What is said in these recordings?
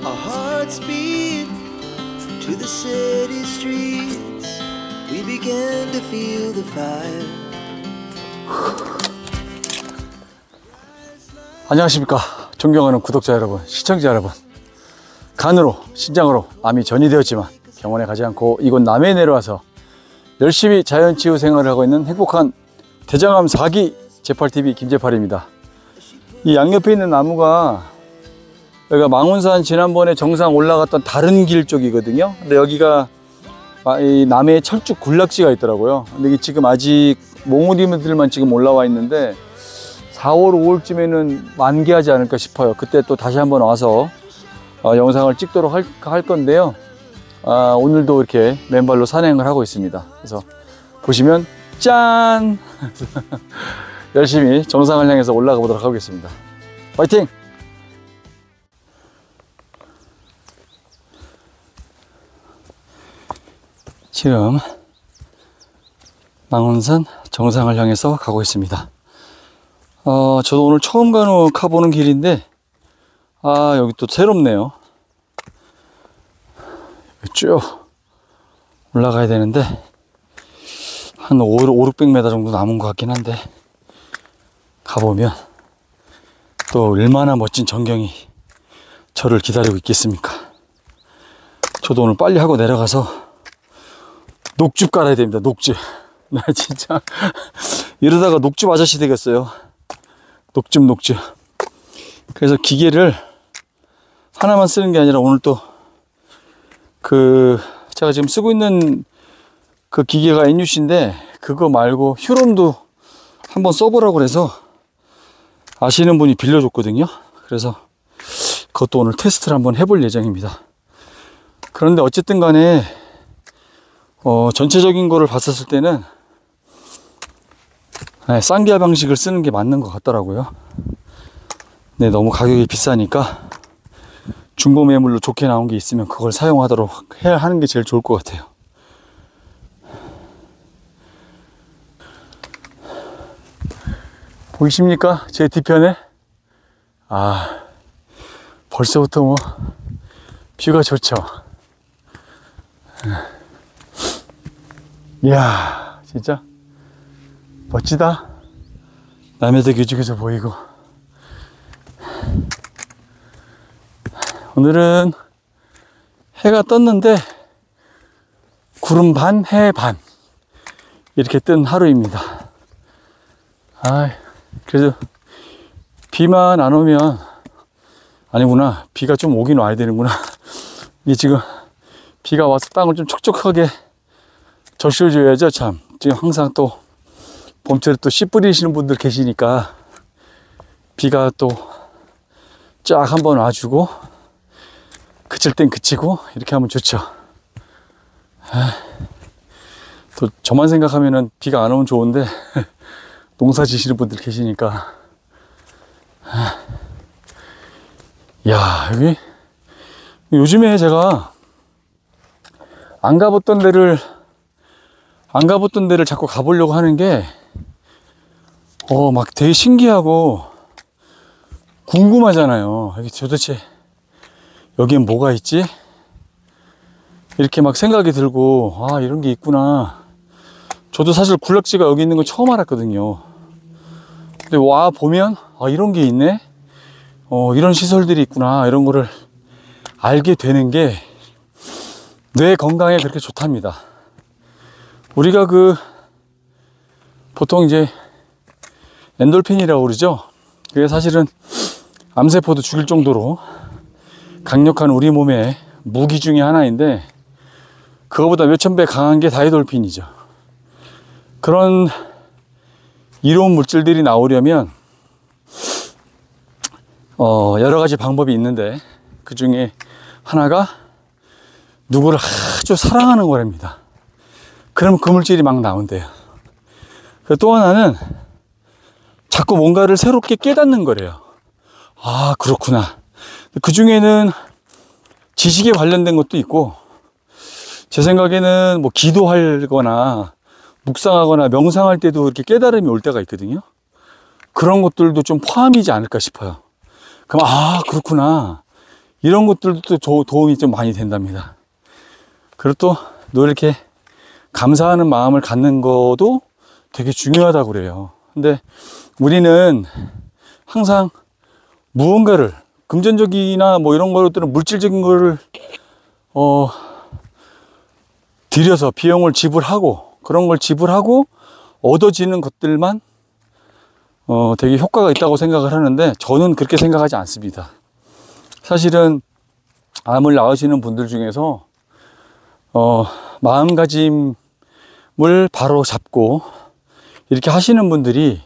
Our hearts beat to the city streets. We began to feel the fire. 안녕하십니까. 존경하는 구독자 여러분, 시청자 여러분. 간으로, 신장으로 암이 전이되었지만 병원에 가지 않고 이곳 남해에 내려와서 열심히 자연치유 생활을 하고 있는 행복한 대장암 4기 재팔TV 김재팔입니다. 이 양옆에 있는 나무가 여기가 망운산 지난번에 정상 올라갔던 다른 길 쪽이거든요. 근데 여기가 이 남해에 철쭉 군락지가 있더라고요. 근데 이게 지금 아직 몽우리들만 지금 올라와 있는데 4월, 5월쯤에는 만개하지 않을까 싶어요. 그때 또 다시 한번 와서 영상을 찍도록 할 건데요. 오늘도 이렇게 맨발로 산행을 하고 있습니다. 그래서 보시면 짠! 열심히 정상을 향해서 올라가 보도록 하겠습니다. 파이팅! 지금 망운산 정상을 향해서 가고 있습니다. 저도 오늘 처음 가보는 길인데 여기 또 새롭네요. 쭉 올라가야 되는데 한 500-600m 정도 남은 것 같긴 한데 가보면 또 얼마나 멋진 전경이 저를 기다리고 있겠습니까. 저도 오늘 빨리 하고 내려가서 녹즙 깔아야 됩니다. 녹즙. 나 진짜 이러다가 녹즙 아저씨 되겠어요. 녹즙. 그래서 기계를 하나만 쓰는 게 아니라 오늘 또 제가 지금 쓰고 있는 그 기계가 NUC인데 그거 말고 휴롬도 한번 써보라고 그래서 아시는 분이 빌려줬거든요. 그래서 그것도 오늘 테스트를 한번 해볼 예정입니다. 그런데 어쨌든 간에 전체적인 거를 봤었을 때는 쌍기화 방식을 쓰는 게 맞는 것 같더라고요. 네, 너무 가격이 비싸니까 중고 매물로 좋게 나온 게 있으면 그걸 사용하도록 하는 게 제일 좋을 것 같아요. 보이십니까? 제 뒤편에 벌써부터 뭐 뷰가 좋죠. 이야, 진짜 멋지다. 남해대교 쪽에서 보이고. 오늘은 해가 떴는데 구름 반, 해 반 이렇게 뜬 하루입니다. 그래도 비만 안 오면, 아니구나, 비가 좀 오긴 와야 되는구나. 이게 지금 비가 와서 땅을 좀 촉촉하게 적셔줘야죠. 참, 지금 항상 또 봄철에 또 씨 뿌리시는 분들 계시니까 비가 또 쫙 한번 와주고 그칠 땐 그치고 이렇게 하면 좋죠. 또 저만 생각하면은 비가 안 오면 좋은데 농사 지시는 분들 계시니까. 야, 여기 요즘에 제가 안 가봤던 데를 자꾸 가보려고 하는 게 막 되게 신기하고 궁금하잖아요. 여기 도대체 여기엔 뭐가 있지? 이렇게 막 생각이 들고, 이런 게 있구나. 저도 사실 군락지가 여기 있는 건 처음 알았거든요. 근데 와 보면 이런 게 있네, 이런 시설들이 있구나, 이런 거를 알게 되는 게 뇌 건강에 그렇게 좋답니다. 우리가 보통 이제 엔돌핀이라고 그러죠. 그게 사실은 암세포도 죽일 정도로 강력한 우리 몸의 무기 중에 하나인데 그거보다 몇천 배 강한 게 다이돌핀이죠. 그런 이로운 물질들이 나오려면 여러 가지 방법이 있는데 그 중에 하나가 누구를 아주 사랑하는 거랍니다. 그러면 그 물질이 막 나온대요. 또 하나는 자꾸 뭔가를 새롭게 깨닫는 거래요. 그렇구나. 그 중에는 지식에 관련된 것도 있고, 제 생각에는 뭐 기도하거나 묵상하거나 명상할 때도 이렇게 깨달음이 올 때가 있거든요. 그런 것들도 좀 포함이지 않을까 싶어요. 그럼 그렇구나, 이런 것들도 또 도움이 좀 많이 된답니다. 그리고 또 늘 이렇게 감사하는 마음을 갖는 것도 되게 중요하다고 그래요. 근데 우리는 항상 무언가를 금전적이나 뭐 이런 것들은 물질적인 거를 들여서 비용을 지불하고 그런 걸 지불하고 얻어지는 것들만 되게 효과가 있다고 생각을 하는데 저는 그렇게 생각하지 않습니다. 사실은 암을 낳으시는 분들 중에서 마음가짐을 바로 잡고 이렇게 하시는 분들이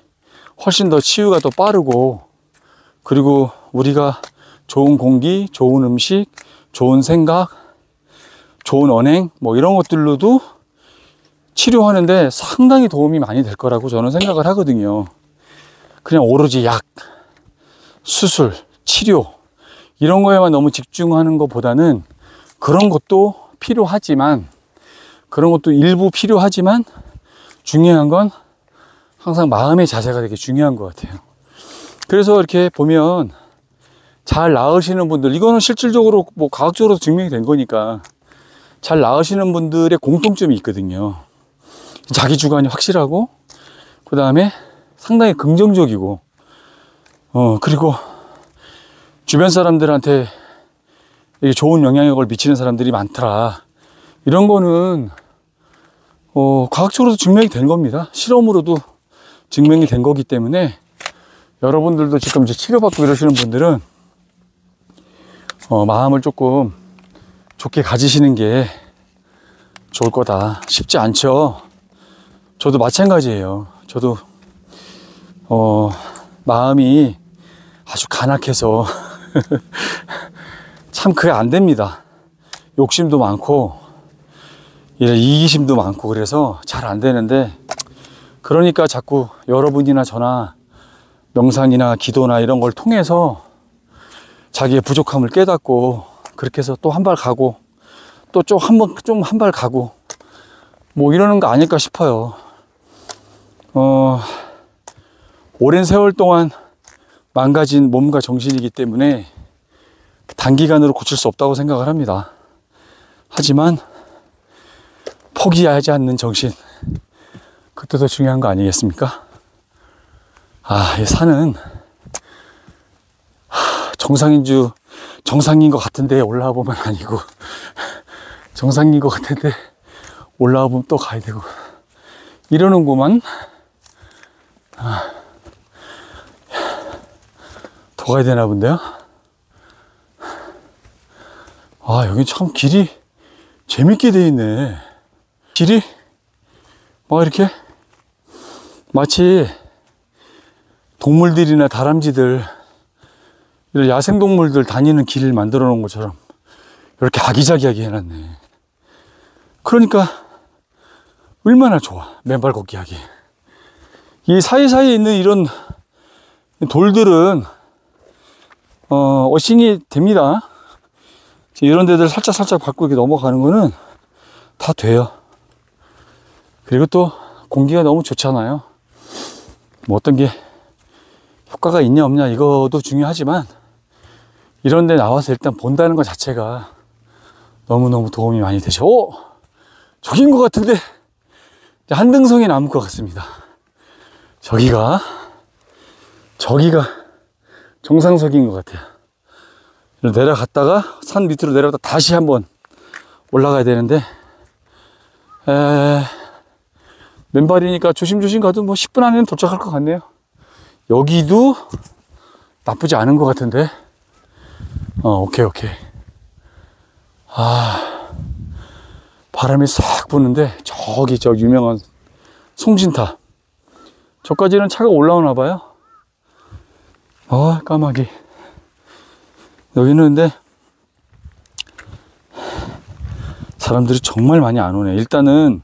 훨씬 더 치유가 더 빠르고, 그리고 우리가 좋은 공기, 좋은 음식, 좋은 생각, 좋은 언행 뭐 이런 것들로도 치료하는데 상당히 도움이 많이 될 거라고 저는 생각을 하거든요. 그냥 오로지 약, 수술, 치료 이런 거에만 너무 집중하는 것보다는 그런 것도 필요하지만, 그런 것도 일부 필요하지만 중요한 건 항상 마음의 자세가 되게 중요한 것 같아요. 그래서 이렇게 보면 잘 나으시는 분들, 이거는 실질적으로 뭐 과학적으로 증명이 된 거니까 잘 나으시는 분들의 공통점이 있거든요. 자기 주관이 확실하고, 그 다음에 상당히 긍정적이고, 그리고 주변 사람들한테 이게 좋은 영향력을 미치는 사람들이 많더라. 이런 거는 과학적으로도 증명이 된 겁니다. 실험으로도 증명이 된 거기 때문에 여러분들도 지금 이제 치료받고 이러시는 분들은 마음을 조금 좋게 가지시는 게 좋을 거다. 쉽지 않죠. 저도 마찬가지예요. 저도 마음이 아주 간악해서 참 그게 안 됩니다. 욕심도 많고 이기심도 많고 그래서 잘 안 되는데, 그러니까 자꾸 여러분이나 저나 명상이나 기도나 이런 걸 통해서 자기의 부족함을 깨닫고, 그렇게 해서 또 한 발 가고 또 좀 한 발 가고 뭐 이러는 거 아닐까 싶어요. 오랜 세월 동안 망가진 몸과 정신이기 때문에 단기간으로 고칠 수 없다고 생각을 합니다. 하지만 포기하지 않는 정신, 그것도 더 중요한 거 아니겠습니까? 이 산은 정상인 것 같은데 올라와 보면 아니고 정상인 것 같은데 올라와 보면 또 가야 되고 이러는구만. 더 가야 되나 본데요? 여기 참 길이 재밌게 돼 있네. 길이 막 이렇게 마치 동물들이나 다람쥐들, 이런 야생동물들 다니는 길을 만들어 놓은 것처럼 이렇게 아기자기하게 해놨네. 그러니까 얼마나 좋아, 맨발 걷기 하기. 이 사이사이에 있는 이런 돌들은 어싱이 됩니다. 이런 데들 살짝 밟고 이렇게 넘어가는 거는 다 돼요. 그리고 또 공기가 너무 좋잖아요. 뭐 어떤 게 효과가 있냐 없냐 이것도 중요하지만, 이런 데 나와서 일단 본다는 것 자체가 너무너무 도움이 많이 되죠. 저긴 것 같은데 한등성이 남을 것 같습니다. 저기가 정상석인 것 같아요. 내려갔다가 산 밑으로 내려갔다 다시 한번 올라가야 되는데, 맨발이니까 조심조심 가도 뭐 10분 안에는 도착할 것 같네요. 여기도 나쁘지 않은 것 같은데. 오케이. 바람이 싹 부는데 저기 저 유명한 송진탑, 저까지는 차가 올라오나 봐요. 까마귀. 여기는 근데 사람들이 정말 많이 안 오네. 일단은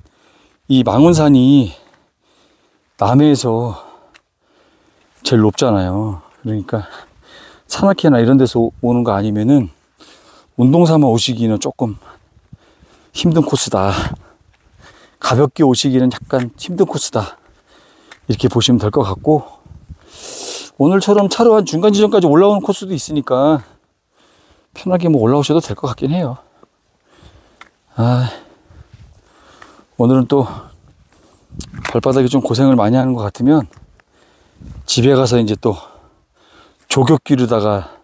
이 망원산이 남해에서 제일 높잖아요. 그러니까 산악회나 이런 데서 오는 거 아니면은 운동 삼아 오시기는 조금 힘든 코스다. 가볍게 오시기는 약간 힘든 코스다. 이렇게 보시면 될 것 같고, 오늘처럼 차로 한 중간 지점까지 올라오는 코스도 있으니까 편하게 뭐 올라오셔도 될 것 같긴 해요. 오늘은 또 발바닥이 좀 고생을 많이 하는 것 같으면 집에 가서 이제 또 조격기로다가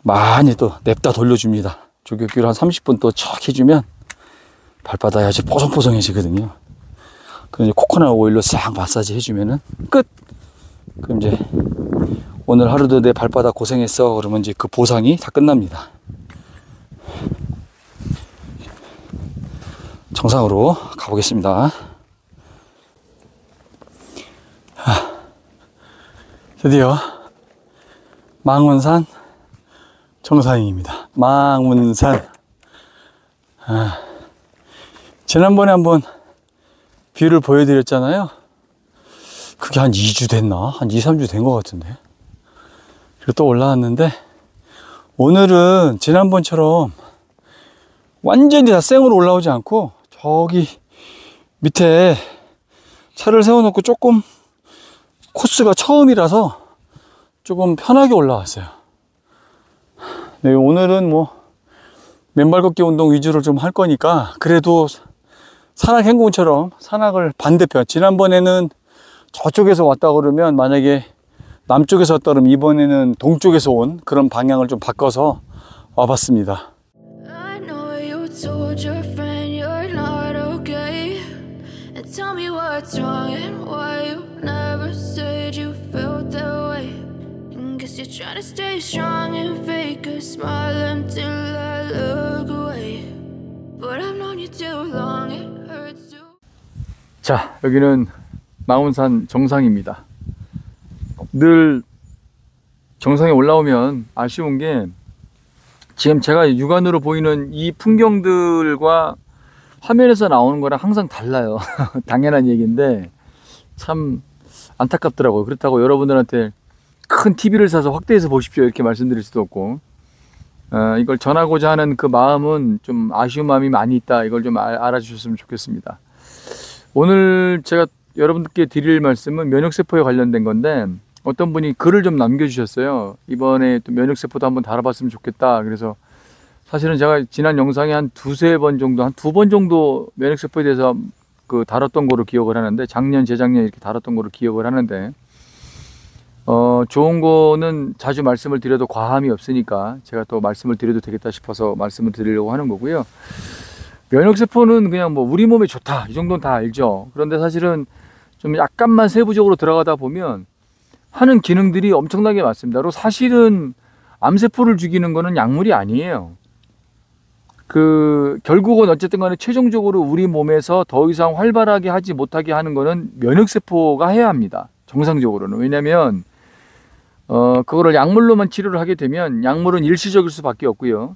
많이 또 냅다 돌려줍니다. 조격기로 한 30분 또 척 해주면 발바닥이 아주 뽀송뽀송해지거든요. 그럼 이제 코코넛 오일로 싹 마사지 해주면은 끝! 그럼 이제 오늘 하루도 내 발바닥 고생했어. 그러면 이제 그 보상이 다 끝납니다. 정상으로 가보겠습니다. 드디어 망운산 정상입니다. 망운산. 지난번에 한번 뷰를 보여드렸잖아요. 그게 한 2주 됐나? 한 2, 3주 된 것 같은데. 그리고 또 올라왔는데 오늘은 지난번처럼 완전히 다 생으로 올라오지 않고 저기 밑에 차를 세워놓고 조금 코스가 처음이라서 조금 편하게 올라왔어요. 네, 오늘은 뭐 맨발 걷기 운동 위주로 좀 할 거니까 그래도 산악 행군처럼 산악을 반대편, 지난번에는 저쪽에서 왔다 그러면 만약에 남쪽에서 왔다 그러면 이번에는 동쪽에서 온 그런 방향을 좀 바꿔서 와봤습니다. I know you told your friend you're not okay, and tell me what's wrong and why you never said you felt that way. And guess you're trying to stay strong and fake a smile until I look away. But I've known you too long, it hurts to. 자, 여기는 망운산 정상입니다. 늘 정상에 올라오면 아쉬운 게 지금 제가 육안으로 보이는 이 풍경들과 화면에서 나오는 거랑 항상 달라요. 당연한 얘기인데 참 안타깝더라고요. 그렇다고 여러분들한테 큰 TV를 사서 확대해서 보십시오 이렇게 말씀드릴 수도 없고, 이걸 전하고자 하는 그 마음은 좀 아쉬운 마음이 많이 있다. 이걸 좀 알아주셨으면 좋겠습니다. 오늘 제가 여러분들께 드릴 말씀은 면역세포에 관련된 건데, 어떤 분이 글을 좀 남겨주셨어요. 이번에 또 면역세포도 한번 다뤄봤으면 좋겠다. 그래서 사실은 제가 지난 영상에 한 두세 번 정도, 한 2번 정도 면역세포에 대해서 그 다뤘던 거로 기억을 하는데, 작년, 재작년 이렇게 다뤘던 거로 기억을 하는데, 좋은 거는 자주 말씀을 드려도 과함이 없으니까 제가 또 말씀을 드려도 되겠다 싶어서 말씀을 드리려고 하는 거고요. 면역세포는 그냥 뭐 우리 몸에 좋다 이 정도는 다 알죠. 그런데 사실은 좀 약간만 세부적으로 들어가다 보면 하는 기능들이 엄청나게 많습니다. 그리고 사실은 암세포를 죽이는 거는 약물이 아니에요. 결국은 어쨌든 간에 최종적으로 우리 몸에서 더 이상 활발하게 하지 못하게 하는 거는 면역세포가 해야 합니다. 정상적으로는. 왜냐면 그거를 약물로만 치료를 하게 되면 약물은 일시적일 수밖에 없고요.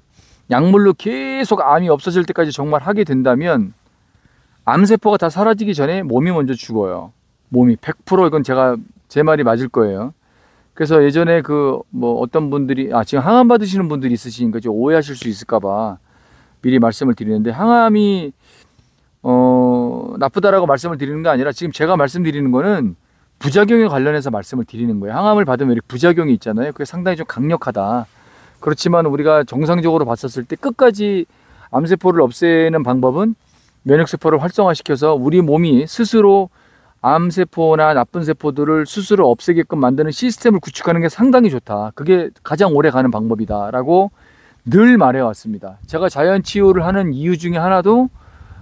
약물로 계속 암이 없어질 때까지 정말 하게 된다면 암세포가 다 사라지기 전에 몸이 먼저 죽어요. 몸이 100% 이건 제 말이 맞을 거예요. 그래서 예전에 어떤 분들이 지금 항암 받으시는 분들이 있으시니까 좀 오해하실 수 있을까봐 미리 말씀을 드리는데, 항암이 나쁘다라고 말씀을 드리는 게 아니라 지금 제가 말씀드리는 거는 부작용에 관련해서 말씀을 드리는 거예요. 항암을 받으면 이렇게 부작용이 있잖아요. 그게 상당히 좀 강력하다. 그렇지만 우리가 정상적으로 봤었을 때 끝까지 암세포를 없애는 방법은 면역세포를 활성화시켜서 우리 몸이 스스로 암세포나 나쁜 세포들을 스스로 없애게끔 만드는 시스템을 구축하는 게 상당히 좋다. 그게 가장 오래 가는 방법이다 라고 늘 말해왔습니다. 제가 자연치유를 하는 이유 중에 하나도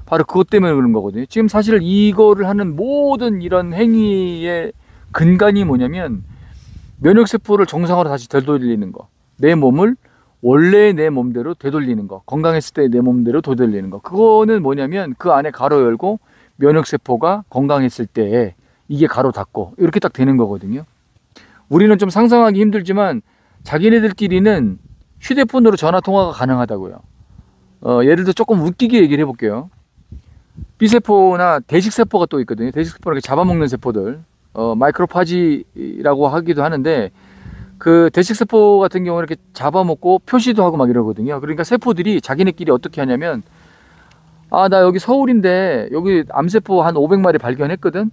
바로 그것 때문에 그런 거거든요. 지금 사실 이거를 하는 모든 이런 행위의 근간이 뭐냐면 면역세포를 정상으로 다시 되돌리는 거, 내 몸을 원래의 내 몸대로 되돌리는 거, 건강했을 때 내 몸대로 되돌리는 거. 그거는 뭐냐면 그 안에 가로 열고 면역세포가 건강했을 때 이게 가로 닫고 이렇게 딱 되는 거거든요. 우리는 좀 상상하기 힘들지만 자기네들끼리는 휴대폰으로 전화통화가 가능하다고요. 예를 들어 조금 웃기게 얘기를 해볼게요. B세포나 대식세포가 또 있거든요. 대식세포는 잡아먹는 세포들, 마이크로파지라고 하기도 하는데, 그 대식세포 같은 경우는 이렇게 잡아먹고 표시도 하고 막 이러거든요. 그러니까 세포들이 자기네끼리 어떻게 하냐면, 나 여기 서울인데 여기 암세포 한 500마리 발견했거든.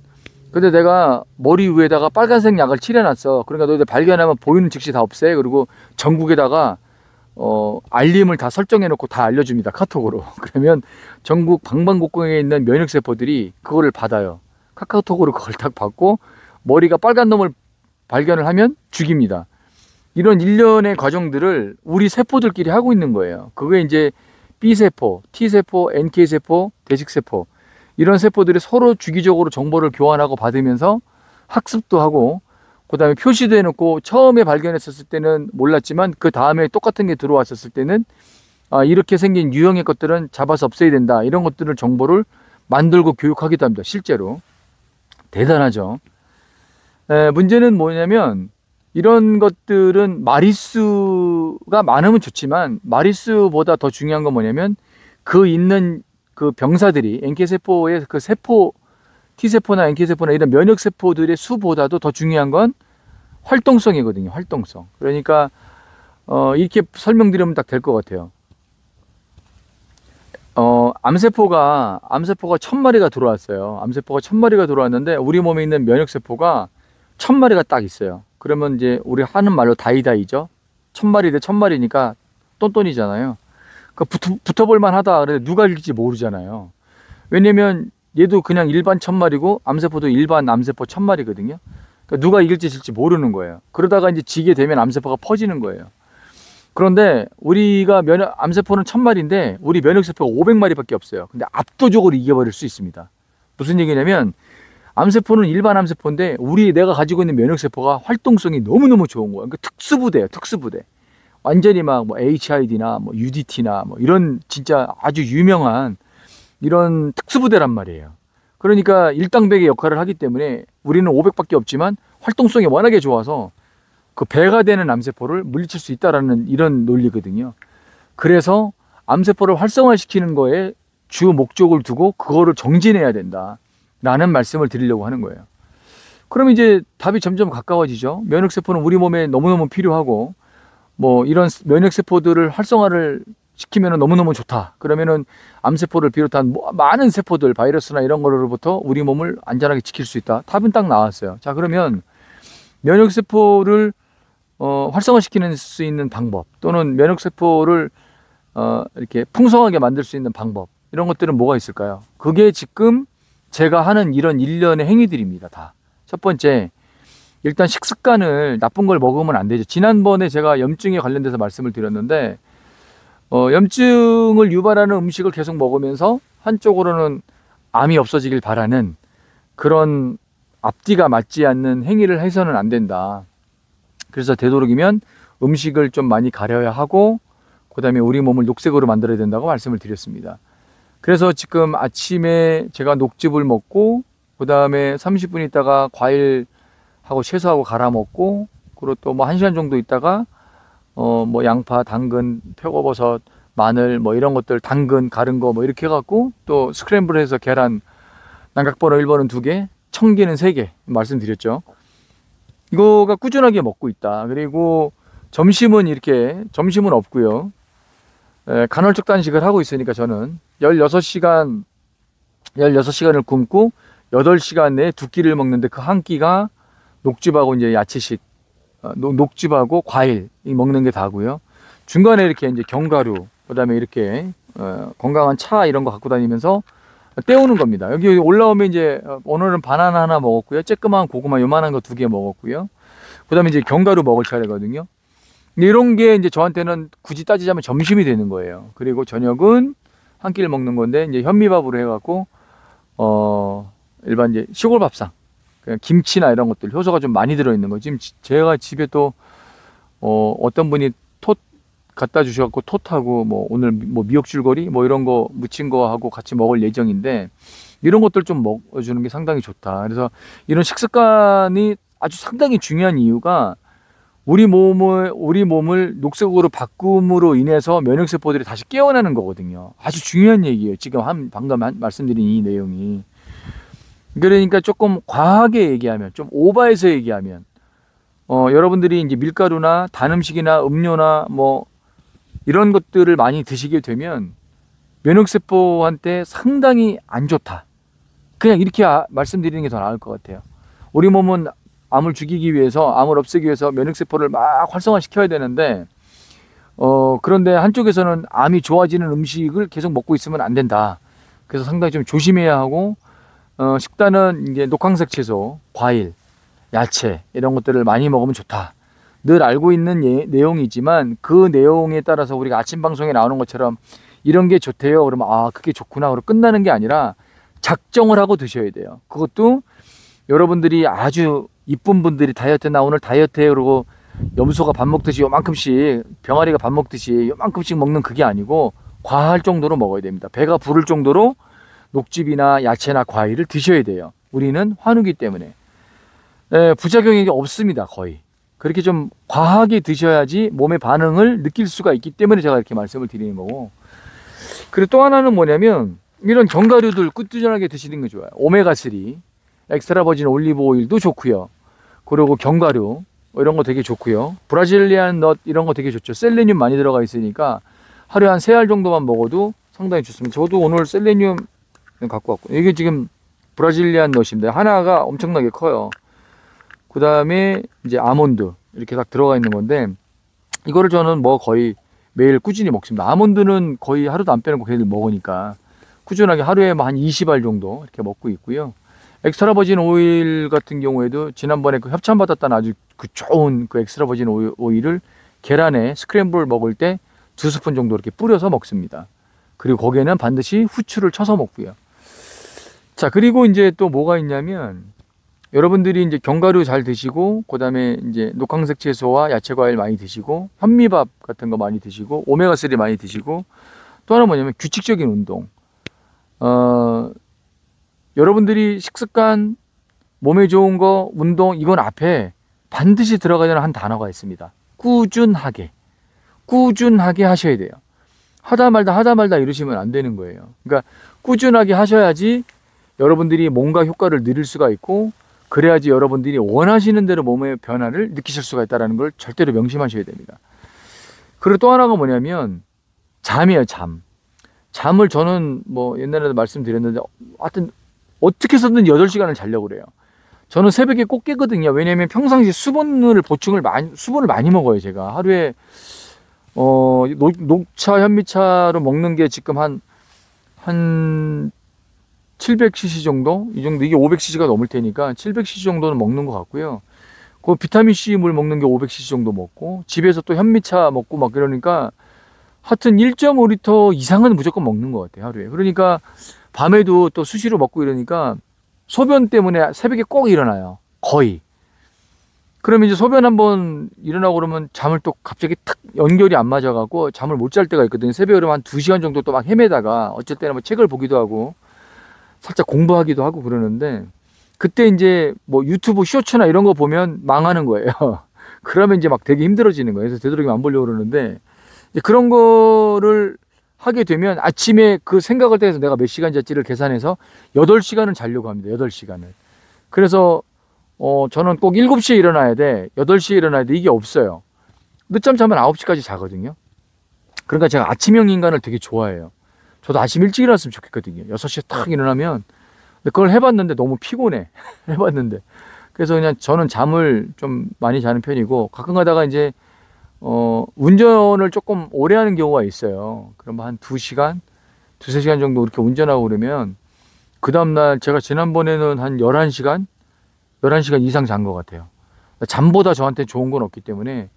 근데 내가 머리 위에다가 빨간색 약을 칠해놨어. 그러니까 너희들 발견하면 보이는 즉시 다 없애. 그리고 전국에다가 알림을 다 설정해 놓고 다 알려줍니다. 카톡으로. 그러면 전국 방방곡곡에 있는 면역세포들이 그거를 받아요. 카카오톡으로 그걸 딱 받고 머리가 빨간 놈을 발견을 하면 죽입니다. 이런 일련의 과정들을 우리 세포들끼리 하고 있는 거예요. 그게 이제 B세포, T세포, NK세포, 대식세포 이런 세포들이 서로 주기적으로 정보를 교환하고 받으면서 학습도 하고 그 다음에 표시도 해놓고 처음에 발견했었을 때는 몰랐지만 그 다음에 똑같은 게 들어왔었을 때는 이렇게 생긴 유형의 것들은 잡아서 없애야 된다. 이런 것들을 정보를 만들고 교육하기도 합니다. 실제로. 대단하죠. 문제는 뭐냐면 이런 것들은 마리수가 많으면 좋지만 마리수보다 더 중요한 건 뭐냐면 그 있는 그 병사들이 NK세포의 그 세포 T세포나 NK세포나 이런 면역세포들의 수보다도 더 중요한 건 활동성이거든요. 활동성. 그러니까 이렇게 설명드리면 딱 될 것 같아요. 암세포가 1000마리가 들어왔어요. 암세포가 1000마리가 들어왔는데 우리 몸에 있는 면역세포가 1000마리가 딱 있어요. 그러면 이제 우리 하는 말로 다이다이죠. 1000마리 대 1000마리니까 똔똔이잖아요. 그러니까 붙어볼만 하다. 그런데 누가 이길지 모르잖아요. 왜냐면 얘도 그냥 일반 1000마리고 암세포도 일반 암세포 1000마리거든요. 그러니까 누가 이길지 질지 모르는 거예요. 그러다가 이제 지게 되면 암세포가 퍼지는 거예요. 그런데 우리가 암세포는 1000마리인데 우리 면역세포가 500마리밖에 없어요. 근데 압도적으로 이겨버릴 수 있습니다. 무슨 얘기냐면 암세포는 일반 암세포인데 내가 가지고 있는 면역세포가 활동성이 너무너무 좋은 거예요. 그러니까 특수부대예요. 특수부대. 완전히 막 뭐 HID나 뭐 UDT나 뭐 이런 진짜 아주 유명한 이런 특수부대란 말이에요. 그러니까 일당백의 역할을 하기 때문에 우리는 500밖에 없지만 활동성이 워낙에 좋아서 그 배가 되는 암세포를 물리칠 수 있다라는 이런 논리거든요. 그래서 암세포를 활성화시키는 거에 주 목적을 두고 그거를 정진해야 된다라는 말씀을 드리려고 하는 거예요. 그럼 이제 답이 점점 가까워지죠. 면역세포는 우리 몸에 너무너무 필요하고 뭐 이런 면역세포들을 활성화를 시키면 너무너무 좋다. 그러면은 암세포를 비롯한 많은 세포들, 바이러스나 이런 거로부터 우리 몸을 안전하게 지킬 수 있다. 답은 딱 나왔어요. 자, 그러면 면역세포를 활성화시키는 수 있는 방법 또는 면역세포를 이렇게 풍성하게 만들 수 있는 방법 이런 것들은 뭐가 있을까요? 그게 지금 제가 하는 이런 일련의 행위들입니다. 다. 첫 번째, 일단 식습관을 나쁜 걸 먹으면 안 되죠. 지난번에 제가 염증에 관련돼서 말씀을 드렸는데 염증을 유발하는 음식을 계속 먹으면서 한쪽으로는 암이 없어지길 바라는 그런 앞뒤가 맞지 않는 행위를 해서는 안 된다. 그래서 되도록이면 음식을 좀 많이 가려야 하고 그 다음에 우리 몸을 녹색으로 만들어야 된다고 말씀을 드렸습니다. 그래서 지금 아침에 제가 녹즙을 먹고 그 다음에 30분 있다가 과일하고 채소하고 갈아 먹고 그리고 또 뭐 1시간 정도 있다가 뭐 양파, 당근, 표고버섯, 마늘 뭐 이런 것들 당근 갈은 거 뭐 이렇게 해갖고 또 스크램블해서 계란 남각번호 1번은 2개, 청개는 3개 말씀드렸죠. 이거가 꾸준하게 먹고 있다. 그리고 점심은 없고요. 간헐적 단식을 하고 있으니까 저는 16시간을 굶고 8시간 내에 2끼를 먹는데 그 한 끼가 녹즙하고 이제 야채식, 녹즙하고 과일 먹는 게 다고요. 중간에 이렇게 이제 견과류, 그다음에 이렇게 건강한 차 이런 거 갖고 다니면서 때우는 겁니다. 여기 올라오면 이제 오늘은 바나나 하나 먹었고요. 쬐끄만 고구마 요만한 거 2개 먹었고요. 그다음에 이제 견과류 먹을 차례거든요. 이런 게 이제 저한테는 굳이 따지자면 점심이 되는 거예요. 그리고 저녁은 한 끼를 먹는 건데 이제 현미밥으로 해갖고 일반 이제 시골 밥상, 그냥 김치나 이런 것들 효소가 좀 많이 들어있는 거. 지금 제가 집에 또 어떤 분이 톳 갖다 주셔갖고 톳하고 뭐 오늘 뭐 미역줄거리 뭐 이런 거 무친 거 하고 같이 먹을 예정인데 이런 것들 좀 먹어주는 게 상당히 좋다. 그래서 이런 식습관이 아주 상당히 중요한 이유가 우리 몸을 녹색으로 바꿈으로 인해서 면역세포들이 다시 깨어나는 거거든요. 아주 중요한 얘기예요. 지금 방금 말씀드린 이 내용이. 그러니까 조금 과하게 얘기하면, 좀 오버해서 얘기하면, 여러분들이 이제 밀가루나 단 음식이나 음료나 뭐 이런 것들을 많이 드시게 되면 면역세포한테 상당히 안 좋다. 그냥 이렇게 말씀드리는 게 더 나을 것 같아요. 우리 몸은 암을 죽이기 위해서, 암을 없애기 위해서 면역세포를 막 활성화시켜야 되는데 그런데 한쪽에서는 암이 좋아지는 음식을 계속 먹고 있으면 안 된다. 그래서 상당히 좀 조심해야 하고, 식단은 이제 녹황색 채소, 과일, 야채 이런 것들을 많이 먹으면 좋다. 늘 알고 있는 내용이지만 그 내용에 따라서 우리가 아침 방송에 나오는 것처럼 이런 게 좋대요. 그러면 아, 그게 좋구나. 그러고 끝나는 게 아니라 작정을 하고 드셔야 돼요. 그것도 여러분들이 아주 이쁜 분들이 다이어트 나 오늘 다이어트해 그러고 염소가 밥 먹듯이 요만큼씩 병아리가 밥 먹듯이 요만큼씩 먹는 그게 아니고 과할 정도로 먹어야 됩니다. 배가 부를 정도로 녹즙이나 야채나 과일을 드셔야 돼요. 우리는 환우기 때문에 부작용이 없습니다. 거의 그렇게 좀 과하게 드셔야지 몸의 반응을 느낄 수가 있기 때문에 제가 이렇게 말씀을 드리는 거고, 그리고 또 하나는 뭐냐면 이런 견과류들 꾸준하게 드시는 게 좋아요. 오메가3 엑스트라 버진 올리브 오일도 좋고요. 그리고 견과류 이런 거 되게 좋고요. 브라질리안 넛 이런 거 되게 좋죠. 셀레늄 많이 들어가 있으니까 하루에 한 3알 정도만 먹어도 상당히 좋습니다. 저도 오늘 셀레늄 갖고 왔고, 이게 지금 브라질리안 넛인데 하나가 엄청나게 커요. 그 다음에 이제 아몬드 이렇게 딱 들어가 있는 건데, 이거를 저는 뭐 거의 매일 꾸준히 먹습니다. 아몬드는 거의 하루도 안 빼놓고 걔들 먹으니까 꾸준하게 하루에 한 20알 정도 이렇게 먹고 있고요. 엑스트라 버진 오일 같은 경우에도 지난번에 그 협찬받았다는 아주 그 좋은 그 엑스트라 버진 오일을 계란에 스크램블 먹을 때 2스푼 정도 이렇게 뿌려서 먹습니다. 그리고 거기에는 반드시 후추를 쳐서 먹고요. 자, 그리고 이제 또 뭐가 있냐면, 여러분들이 이제 견과류 잘 드시고, 그 다음에 이제 녹황색 채소와 야채 과일 많이 드시고, 현미밥 같은 거 많이 드시고, 오메가3 많이 드시고, 또 하나 뭐냐면 규칙적인 운동. 여러분들이 식습관, 몸에 좋은 거, 운동, 이건 앞에 반드시 들어가야 하는 한 단어가 있습니다. 꾸준하게. 꾸준하게 하셔야 돼요. 하다 말다 이러시면 안 되는 거예요. 그러니까 꾸준하게 하셔야지 여러분들이 뭔가 효과를 누릴 수가 있고, 그래야지 여러분들이 원하시는 대로 몸의 변화를 느끼실 수가 있다는 걸 절대로 명심하셔야 됩니다. 그리고 또 하나가 뭐냐면 잠이에요. 잠을 저는 뭐 옛날에도 말씀드렸는데 하여튼 어떻게 해서든 8시간을 자려고 그래요. 저는 새벽에 꼭 깨거든요. 왜냐하면 평상시 수분을 많이 먹어요. 제가 하루에 녹차, 현미차로 먹는 게 지금 한 700cc 정도? 이 정도, 이게 500cc가 넘을 테니까 700cc 정도는 먹는 것 같고요. 그 비타민C 물 먹는 게 500cc 정도 먹고, 집에서 또 현미차 먹고 막 그러니까 하여튼 1.5리터 이상은 무조건 먹는 것 같아요, 하루에. 그러니까 밤에도 또 수시로 먹고 이러니까 소변 때문에 새벽에 꼭 일어나요. 거의. 그러면 이제 소변 한번 일어나고 그러면 잠을 또 갑자기 탁 연결이 안 맞아갖고 잠을 못 잘 때가 있거든요. 새벽에 그러면 한 2시간 정도 또 막 헤매다가 어쩔 때는 뭐 책을 보기도 하고 살짝 공부하기도 하고 그러는데, 그때 이제 뭐 유튜브 쇼츠나 이런 거 보면 망하는 거예요. 그러면 이제 막 되게 힘들어지는 거예요. 그래서 되도록이면 안 보려고 그러는데, 이제 그런 거를 하게 되면 아침에 그 생각을 해서 내가 몇 시간 잤지를 계산해서 8시간은 자려고 합니다. 8시간을. 그래서 저는 꼭 7시에 일어나야 돼. 8시에 일어나야 돼. 이게 없어요. 늦잠 자면 9시까지 자거든요. 그러니까 제가 아침형 인간을 되게 좋아해요. 저도 아침 일찍 일어났으면 좋겠거든요. 6시에 딱 일어나면. 그걸 해봤는데 너무 피곤해. 해봤는데. 그래서 그냥 저는 잠을 좀 많이 자는 편이고, 가끔 가다가 이제 운전을 조금 오래 하는 경우가 있어요. 그럼 한 2시간, 2-3시간 정도 그렇게 운전하고 그러면, 그 다음날 제가 지난번에는 한 11시간 이상 잔 것 같아요. 잠보다 저한테 좋은 건 없기 때문에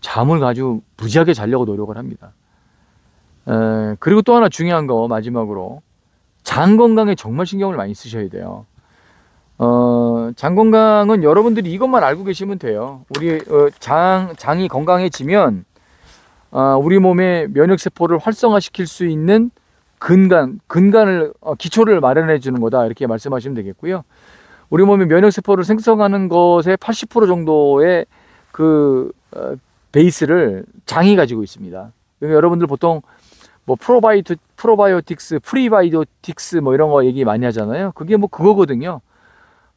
잠을 아주 무지하게 자려고 노력을 합니다. 그리고 또 하나 중요한 거, 마지막으로 장 건강에 정말 신경을 많이 쓰셔야 돼요. 장 건강은 여러분들이 이것만 알고 계시면 돼요. 우리 장이 건강해지면 우리 몸의 면역세포를 활성화시킬 수 있는 근간을 기초를 마련해 주는 거다, 이렇게 말씀하시면 되겠고요. 우리 몸의 면역세포를 생성하는 것의 80% 정도의 그 베이스를 장이 가지고 있습니다. 그러니까 여러분들 보통 뭐 프로바이오틱스, 프리바이오틱스 뭐 이런 거 얘기 많이 하잖아요. 그게 뭐 그거거든요.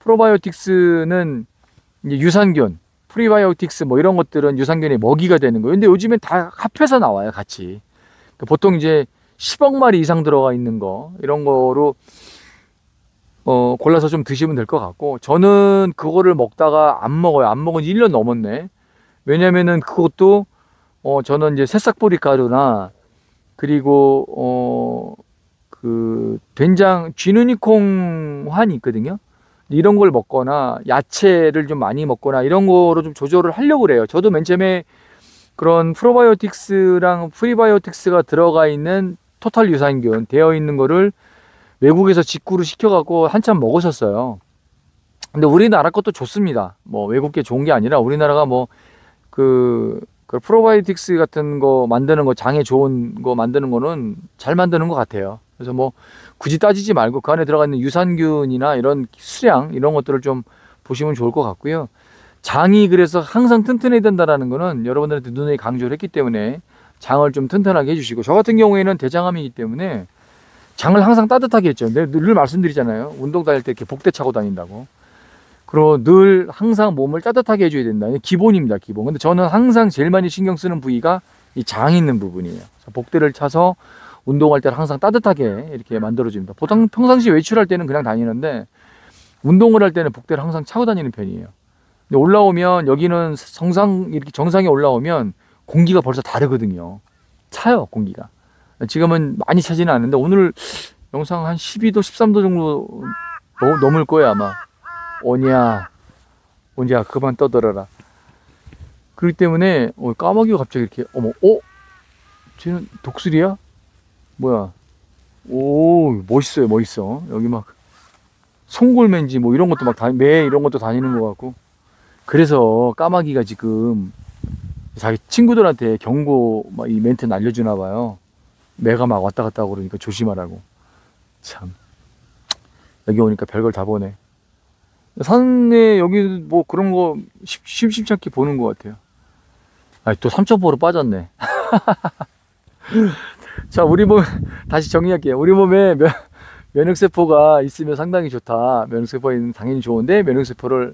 프로바이오틱스는 이제 유산균, 프리바이오틱스 뭐 이런 것들은 유산균의 먹이가 되는 거예요. 근데 요즘엔 다 합해서 나와요, 같이. 보통 이제 10억 마리 이상 들어가 있는 거, 이런 거로 골라서 좀 드시면 될 것 같고, 저는 그거를 먹다가 안 먹어요. 안 먹은 지 1년 넘었네. 왜냐면은 그것도 저는 이제 새싹보리 가루나 그리고 그 된장 쥐누니콩 환이 있거든요. 이런 걸 먹거나 야채를 좀 많이 먹거나 이런 거로 좀 조절을 하려고 그래요. 저도 맨 처음에 그런 프로바이오틱스랑 프리바이오틱스가 들어가 있는 토탈 유산균 되어 있는 거를 외국에서 직구를 시켜갖고 한참 먹었었어요. 근데 우리나라 것도 좋습니다. 뭐 외국 게 좋은 게 아니라 우리나라가 뭐 그 프로바이오틱스 같은 거 만드는 거, 장에 좋은 거 만드는 거는 잘 만드는 것 같아요. 그래서 뭐 굳이 따지지 말고 그 안에 들어가 있는 유산균이나 이런 수량 이런 것들을 좀 보시면 좋을 것 같고요. 장이 그래서 항상 튼튼해야 된다라는 거는 여러분들한테 누누이 강조를 했기 때문에 장을 좀 튼튼하게 해주시고, 저 같은 경우에는 대장암이기 때문에 장을 항상 따뜻하게 했죠. 늘 말씀드리잖아요. 운동 다닐 때 이렇게 복대 차고 다닌다고. 그리고 늘 항상 몸을 따뜻하게 해줘야 된다. 기본입니다, 기본. 근데 저는 항상 제일 많이 신경 쓰는 부위가 이 장이 있는 부분이에요. 복대를 차서 운동할 때는 항상 따뜻하게 이렇게 만들어줍니다. 보통 평상시 외출할 때는 그냥 다니는데 운동을 할 때는 복대를 항상 차고 다니는 편이에요. 근데 올라오면 여기는 이렇게 정상에 올라오면 공기가 벌써 다르거든요. 차요, 공기가. 지금은 많이 차지는 않는데 오늘 영상 한 12도, 13도 정도 넘을 거예요, 아마. 오냐 그만 떠들어라. 그렇기 때문에 까마귀가 갑자기 이렇게 쟤는 독수리야? 뭐야? 오, 멋있어. 여기 막 송골매인지 뭐 이런 것도 막 매 이런 것도 다니는 것 같고. 그래서 까마귀가 지금 자기 친구들한테 경고 막 이 멘트 날려주나 봐요. 매가 막 왔다 갔다 하고 그러니까 조심하라고. 참, 여기 오니까 별걸 다 보네. 산에 여기 뭐 그런 거 심심치 않게 보는 것 같아요. 또 삼천포로 빠졌네. 자, 우리 몸 다시 정리할게요. 우리 몸에 면역세포가 있으면 상당히 좋다. 면역세포는 당연히 좋은데 면역세포가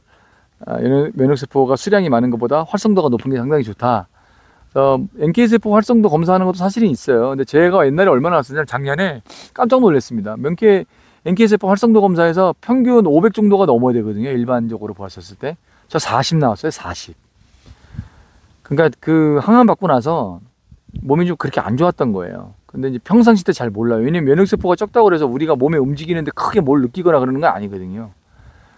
수량이 많은 것보다 활성도가 높은 게 상당히 좋다. NK세포 활성도 검사하는 것도 사실은 있어요. 근데 제가 옛날에 얼마나 왔었냐면 작년에 깜짝 놀랐습니다. NK세포 활성도 검사에서 평균 500 정도가 넘어야 되거든요. 일반적으로 보았었을 때. 저 40 나왔어요. 40. 그러니까 그 항암 받고 나서 몸이 좀 그렇게 안 좋았던 거예요. 근데 이제 평상시 때 잘 몰라요. 왜냐면 면역세포가 적다고 해서 우리가 몸에 움직이는데 크게 뭘 느끼거나 그러는 건 아니거든요.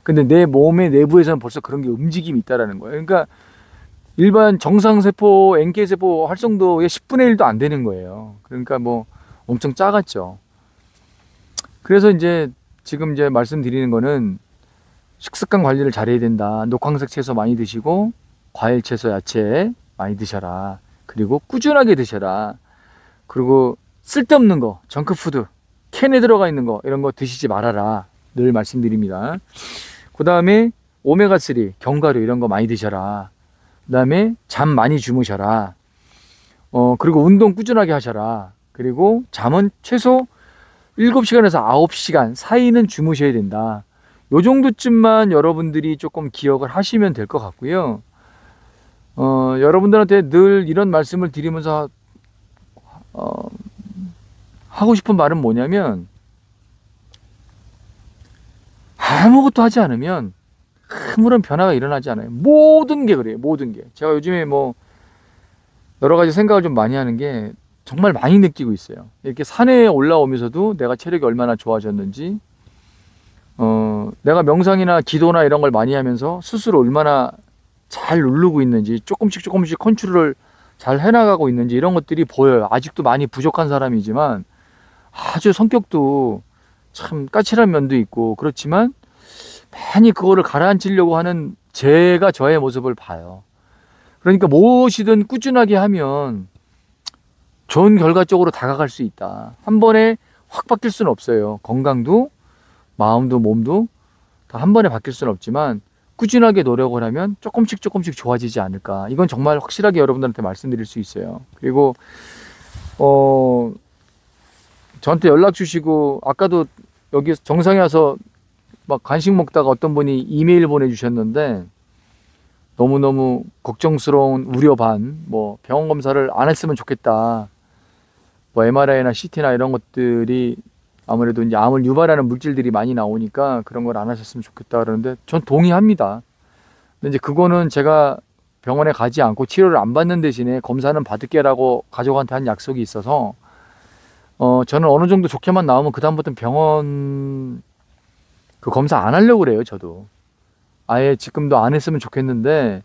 근데 내 몸의 내부에서는 벌써 그런 게 움직임이 있다라는 거예요. 그러니까 일반 정상세포, NK세포 활성도의 10분의 1도 안 되는 거예요. 그러니까 뭐 엄청 작았죠. 그래서 지금 말씀드리는 거는 식습관 관리를 잘해야 된다. 녹황색 채소 많이 드시고 과일, 채소, 야채 많이 드셔라. 그리고 꾸준하게 드셔라. 그리고 쓸데없는 거, 정크푸드, 캔에 들어가 있는 거 이런 거 드시지 말아라. 늘 말씀드립니다. 그 다음에 오메가3, 견과류 이런 거 많이 드셔라. 그 다음에 잠 많이 주무셔라. 그리고 운동 꾸준하게 하셔라. 그리고 잠은 최소 7시간에서 9시간 사이는 주무셔야 된다. 요 정도쯤만 여러분들이 조금 기억을 하시면 될 것 같고요. 여러분들한테 늘 이런 말씀을 드리면서 하고 싶은 말은 뭐냐면, 아무것도 하지 않으면 아무런 변화가 일어나지 않아요. 모든 게 그래요. 모든 게. 제가 요즘에 뭐 여러 가지 생각을 좀 많이 하는 게 정말 많이 느끼고 있어요. 이렇게 산에 올라오면서도 내가 체력이 얼마나 좋아졌는지, 내가 명상이나 기도나 이런 걸 많이 하면서 스스로 얼마나 잘 누르고 있는지, 조금씩 컨트롤을 잘 해나가고 있는지 이런 것들이 보여요. 아직도 많이 부족한 사람이지만 아주 성격도 참 까칠한 면도 있고 그렇지만 많이 그거를 가라앉히려고 하는 제가 저의 모습을 봐요. 그러니까 무엇이든 꾸준하게 하면 좋은 결과 쪽으로 다가갈 수 있다. 한 번에 확 바뀔 수는 없어요. 건강도 마음도 몸도 다 한 번에 바뀔 수는 없지만 꾸준하게 노력을 하면 조금씩 좋아지지 않을까. 이건 정말 확실하게 여러분들한테 말씀드릴 수 있어요. 그리고 저한테 연락 주시고, 아까도 여기 정상에 와서 막 간식 먹다가 어떤 분이 이메일 보내주셨는데 너무너무 걱정스러운 우려 반, 뭐 병원 검사를 안 했으면 좋겠다. 뭐 MRI나 CT나 이런 것들이 아무래도 이제 암을 유발하는 물질들이 많이 나오니까 그런 걸 안 하셨으면 좋겠다 그러는데 전 동의합니다. 근데 이제 그거는 제가 병원에 가지 않고 치료를 안 받는 대신에 검사는 받을게라고 가족한테 한 약속이 있어서 저는 어느 정도 좋게만 나오면 그다음부터는 병원 그 검사 안 하려고 그래요. 저도 아예 지금도 안 했으면 좋겠는데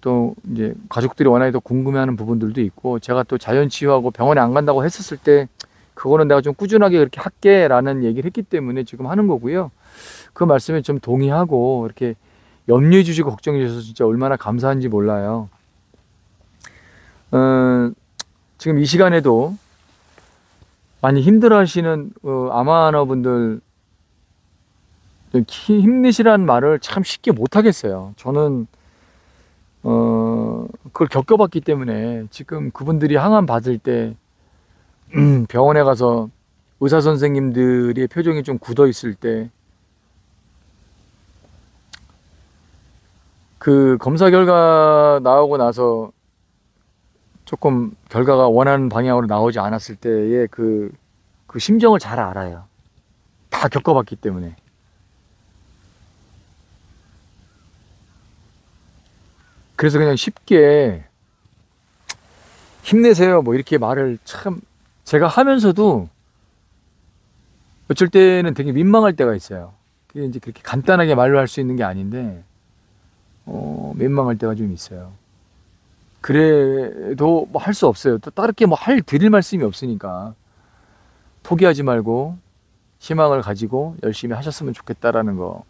또 이제 가족들이 워낙에 더 궁금해하는 부분들도 있고 제가 또 자연치유하고 병원에 안 간다고 했었을 때 그거는 내가 좀 꾸준하게 그렇게 할게라는 얘기를 했기 때문에 지금 하는 거고요. 그 말씀에 좀 동의하고 이렇게 염려해 주시고 걱정해 주셔서 진짜 얼마나 감사한지 몰라요. 지금 이 시간에도 많이 힘들어하시는 아마너분들 힘내시라는 말을 참 쉽게 못 하겠어요. 저는 그걸 겪어봤기 때문에 지금 그분들이 항암 받을 때 병원에 가서 의사 선생님들의 표정이 좀 굳어 있을 때 그 검사 결과 나오고 나서 조금 결과가 원하는 방향으로 나오지 않았을 때의 그 심정을 잘 알아요. 다 겪어봤기 때문에. 그래서 그냥 쉽게 힘내세요 뭐 이렇게 말을 참 제가 하면서도 어쩔 때는 되게 민망할 때가 있어요. 그게 이제 그렇게 간단하게 말로 할 수 있는 게 아닌데 민망할 때가 좀 있어요. 그래도 뭐 할 수 없어요. 또 다르게 뭐 드릴 말씀이 없으니까 포기하지 말고 희망을 가지고 열심히 하셨으면 좋겠다라는 거.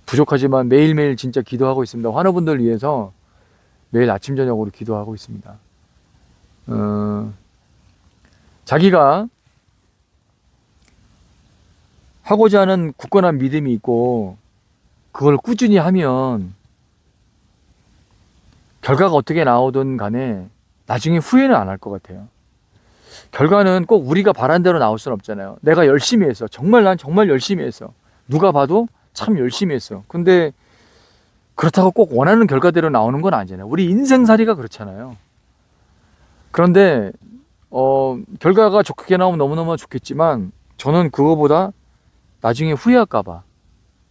부족하지만 매일매일 진짜 기도하고 있습니다. 환우분들 위해서 매일 아침 저녁으로 기도하고 있습니다. 자기가 하고자 하는 굳건한 믿음이 있고 그걸 꾸준히 하면 결과가 어떻게 나오든 간에 나중에 후회는 안 할 것 같아요. 결과는 꼭 우리가 바란 대로 나올 수는 없잖아요. 내가 열심히 했어. 난 정말 열심히 했어. 누가 봐도 참 열심히 했어. 근데 그렇다고 꼭 원하는 결과대로 나오는 건 아니잖아요. 우리 인생살이가 그렇잖아요. 그런데 결과가 좋게 나오면 너무너무 좋겠지만 저는 그거보다 나중에 후회할까 봐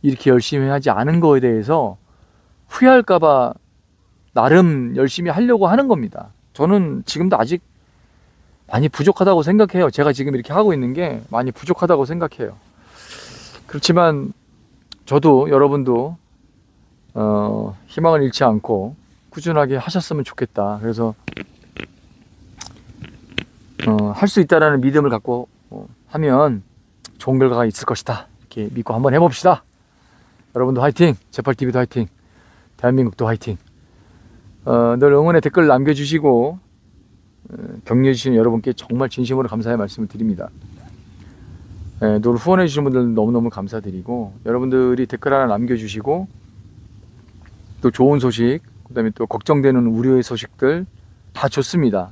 이렇게 열심히 하지 않은 거에 대해서 후회할까 봐 나름 열심히 하려고 하는 겁니다. 저는 지금도 아직 많이 부족하다고 생각해요. 제가 지금 이렇게 하고 있는 게 많이 부족하다고 생각해요. 그렇지만 저도 여러분도 희망을 잃지 않고 꾸준하게 하셨으면 좋겠다. 그래서 할 수 있다라는 믿음을 갖고 하면 좋은 결과가 있을 것이다. 이렇게 믿고 한번 해봅시다. 여러분도 화이팅! 제팔TV도 화이팅! 대한민국도 화이팅! 늘 응원의 댓글 남겨주시고 격려해 주시는 여러분께 정말 진심으로 감사의 말씀을 드립니다. 늘 후원해 주시는 분들 너무너무 감사드리고 여러분들이 댓글 하나 남겨주시고 또 좋은 소식 그 다음에 또 걱정되는 우려의 소식들 다 좋습니다.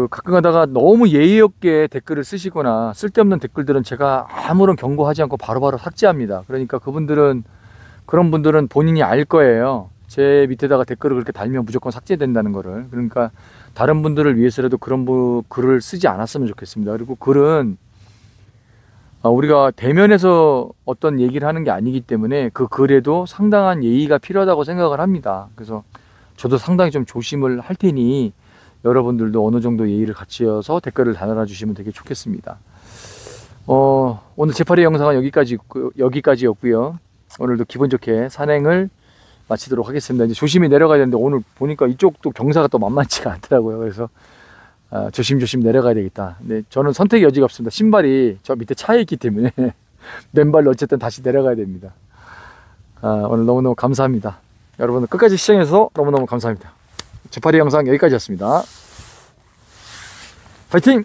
가끔 가다가 너무 예의 없게 댓글을 쓰시거나 쓸데없는 댓글들은 제가 아무런 경고하지 않고 바로바로 삭제합니다. 그러니까 그런 분들은 본인이 알 거예요. 제 밑에다가 댓글을 그렇게 달면 무조건 삭제된다는 거를. 그러니까 다른 분들을 위해서라도 그런 글을 쓰지 않았으면 좋겠습니다. 그리고 글은 우리가 대면에서 어떤 얘기를 하는 게 아니기 때문에 그 글에도 상당한 예의가 필요하다고 생각을 합니다. 그래서 저도 상당히 좀 조심을 할 테니 여러분들도 어느 정도 예의를 갖추어서 댓글을 달아주시면 되게 좋겠습니다. 오늘 제8회 영상은 여기까지였고요. 오늘도 기분 좋게 산행을 마치도록 하겠습니다. 이제 조심히 내려가야 되는데 오늘 보니까 이쪽도 경사가 또 만만치가 않더라고요. 그래서 조심조심 내려가야 되겠다. 근데 저는 선택의 여지가 없습니다. 신발이 저 밑에 차에 있기 때문에 맨발로 어쨌든 다시 내려가야 됩니다. 오늘 너무너무 감사합니다. 여러분 끝까지 시청해주셔서 너무너무 감사합니다. 제8회 영상 여기까지였습니다. 파이팅!